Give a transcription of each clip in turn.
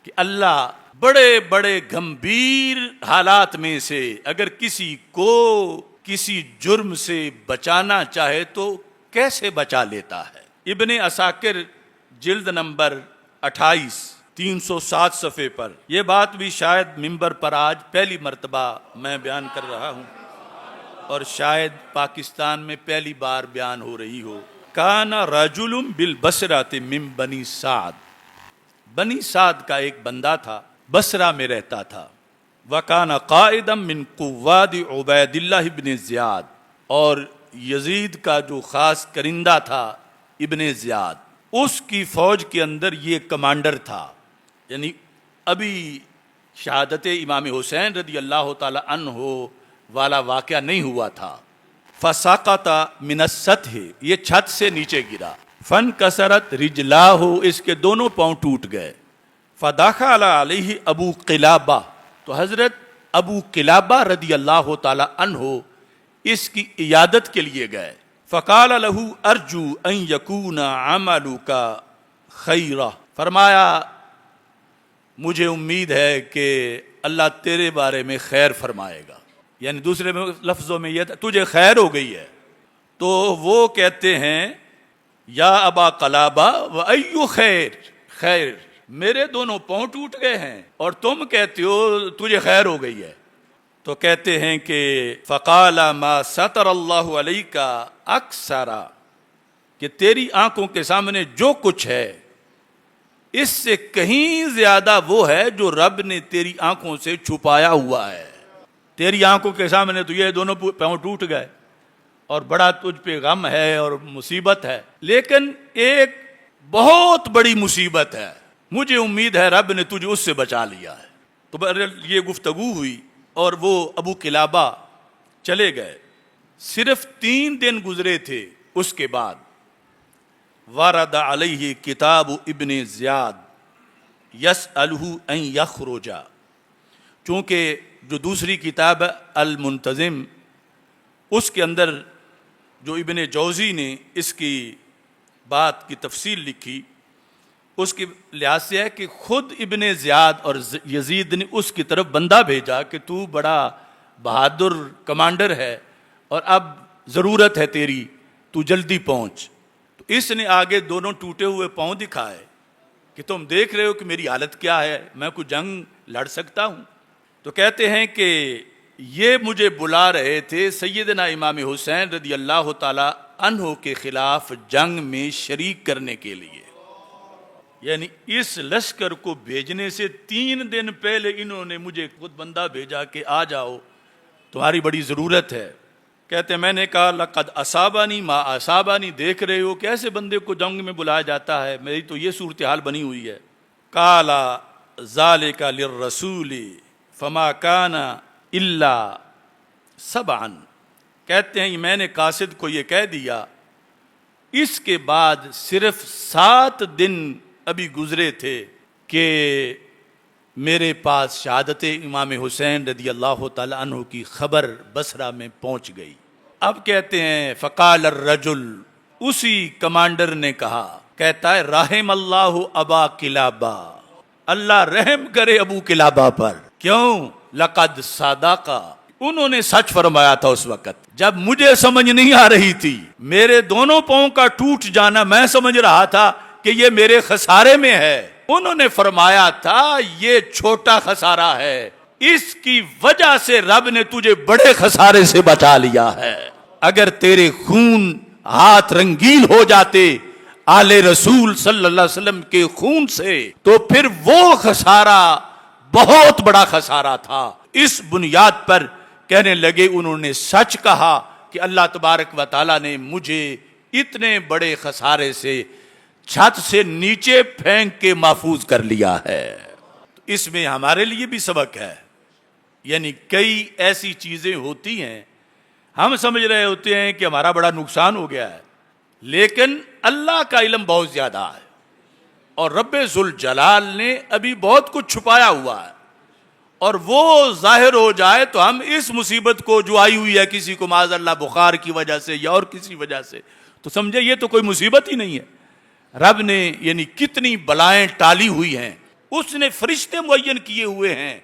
کہ اللہ بڑے بڑے گمبھیر حالات میں سے اگر کسی کو کسی جرم سے بچانا چاہے تو کیسے بچا لیتا ہے۔ ابن عساکر جلد نمبر 28 307 صفحے پر یہ بات بھی شاید ممبر پر آج پہلی مرتبہ میں بیان کر رہا ہوں اور شاید پاکستان میں پہلی بار بیان ہو رہی ہو۔ کان رجل بالبصرۃ من بنی سعد، بنی سعد کا ایک بندہ تھا، بصرہ میں رہتا تھا۔ وکان قائدا من قواد عبید اللہ ابن زیاد، اور یزید کا جو خاص کرندہ تھا ابن زیاد، اس کی فوج کے اندر یہ کمانڈر تھا۔ یعنی ابھی شہادت امام حسین رضی اللہ تعالی عنہ والا واقعہ نہیں ہوا تھا۔ فسقط من السطح، یہ چھت سے نیچے گرا۔ فانکسرت رجلاہ، اس کے دونوں پاؤں ٹوٹ گئے۔ فدخل علیہ ابو قلابہ، تو حضرت ابو قلابہ رضی اللہ تعالی عنہ اس کی عیادت کے لیے گئے۔ فقال لہ ارجو ان یکون عملک خیرا، فرمایا مجھے امید ہے کہ اللہ تیرے بارے میں خیر فرمائے گا، یعنی دوسرے لفظوں میں یہ تجھے خیر ہو گئی ہے۔ تو وہ کہتے ہیں یا ابا قلابہ وَأَيُّ خیر، میرے دونوں پاؤں ٹوٹ گئے ہیں اور تم کہتے ہو تجھے خیر ہو گئی ہے۔ تو کہتے ہیں کہ فقال ما ستر اللہ علیک اکثر، کہ تیری آنکھوں کے سامنے جو کچھ ہے اس سے کہیں زیادہ وہ ہے جو رب نے تیری آنکھوں سے چھپایا ہوا ہے۔ تیری آنکھوں کے سامنے تو یہ دونوں پاؤں ٹوٹ گئے اور بڑا تجھ پہ غم ہے اور مصیبت ہے، لیکن ایک بہت بڑی مصیبت ہے، مجھے امید ہے رب نے تجھے اس سے بچا لیا ہے۔ تو بہرحال یہ گفتگو ہوئی اور وہ ابو قلابہ چلے گئے۔ صرف 3 دن گزرے تھے، اس کے بعد ورد علیہ کتاب ابن زیاد یسألہ ان یخرج، چونکہ جو دوسری کتاب المنتظم، اس کے اندر جو ابن جوزی نے اس کی بات کی تفصیل لکھی، اس کے لحاظ سے ہے کہ خود ابن زیاد اور یزید نے اس کی طرف بندہ بھیجا کہ تو بڑا بہادر کمانڈر ہے اور اب ضرورت ہے تیری، تو جلدی پہنچ۔ تو اس نے آگے دونوں ٹوٹے ہوئے پاؤں دکھائے کہ تم دیکھ رہے ہو کہ میری حالت کیا ہے، میں کوئی جنگ لڑ سکتا ہوں۔ تو کہتے ہیں کہ یہ مجھے بلا رہے تھے سیدنا امام حسین رضی اللہ تعالی عنہ کے خلاف جنگ میں شریک کرنے کے لیے، یعنی اس لشکر کو بھیجنے سے 3 دن پہلے انہوں نے مجھے خود بندہ بھیجا کہ آ جاؤ، تمہاری بڑی ضرورت ہے۔ کہتے ہیں میں نے کہا لقد اصابنی ما اصابنی، دیکھ رہے ہو کہ ایسے بندے کو جنگ میں بلایا جاتا ہے، میری تو یہ صورتحال بنی ہوئی ہے۔ قال ذالک للرسول فما کان الا سبعا، کہتے ہیں میں نے قاصد کو یہ کہہ دیا، اس کے بعد صرف 7 دن ابھی گزرے تھے کہ میرے پاس شہادت امام حسین رضی اللہ تعالی عنہ کی خبر بصرہ میں پہنچ گئی۔ اب کہتے ہیں فقال الرجل، اسی کمانڈر نے کہا، کہتا ہے رحم اللہ ابا قلابہ، اللہ رحم کرے ابو قلابہ پر، کیوں؟ لقد صدقا، انہوں نے سچ فرمایا تھا اس وقت جب مجھے سمجھ نہیں آ رہی تھی، میرے دونوں پاؤں کا ٹوٹ جانا میں سمجھ رہا تھا کہ یہ میرے خسارے میں ہے، انہوں نے فرمایا تھا یہ چھوٹا خسارہ ہے، اس کی وجہ سے رب نے تجھے بڑے خسارے سے بچا لیا ہے۔ اگر تیرے خون ہاتھ رنگین ہو جاتے آل رسول صلی اللہ علیہ وسلم کے خون سے تو پھر وہ خسارہ بہت بڑا خسارہ تھا۔ اس بنیاد پر کہنے لگے انہوں نے سچ کہا کہ اللہ تبارک و تعالیٰ نے مجھے اتنے بڑے خسارے سے چھت سے نیچے پھینک کے محفوظ کر لیا ہے۔ اس میں ہمارے لیے بھی سبق ہے، یعنی کئی ایسی چیزیں ہوتی ہیں ہم سمجھ رہے ہوتے ہیں کہ ہمارا بڑا نقصان ہو گیا ہے، لیکن اللہ کا علم بہت زیادہ ہے اور رب ذوالجلال نے ابھی بہت کچھ چھپایا ہوا ہے، اور وہ ظاہر ہو جائے تو ہم اس مصیبت کو جو آئی ہوئی ہے کسی کو معاذ اللہ بخار کی وجہ سے یا اور کسی وجہ سے، تو سمجھے یہ تو کوئی مصیبت ہی نہیں ہے۔ رب نے یعنی کتنی بلائیں ٹالی ہوئی ہیں، اس نے فرشتے معین کیے ہوئے ہیں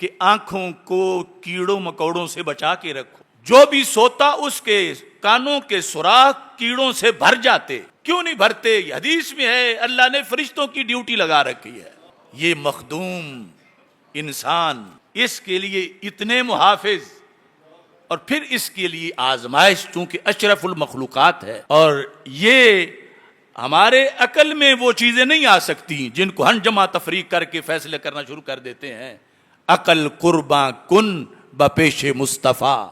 کہ آنکھوں کو کیڑوں مکوڑوں سے بچا کے رکھو. جو بھی سوتا اس کے کانوں کے سوراخ کیڑوں سے بھر جاتے. کیوں نہیں بھرتے؟ حدیث میں ہے اللہ نے فرشتوں کی ڈیوٹی لگا رکھی ہے. یہ مخدوم انسان اس کے لیے اتنے محافظ، اور پھر اس کے لیے آزمائش، چونکہ اشرف المخلوقات ہے. اور یہ ہمارے عقل میں وہ چیزیں نہیں آ سکتی جن کو ہم جمع تفریق کر کے فیصلے کرنا شروع کر دیتے ہیں. عقل قرباں کن بپیش مصطفیٰ.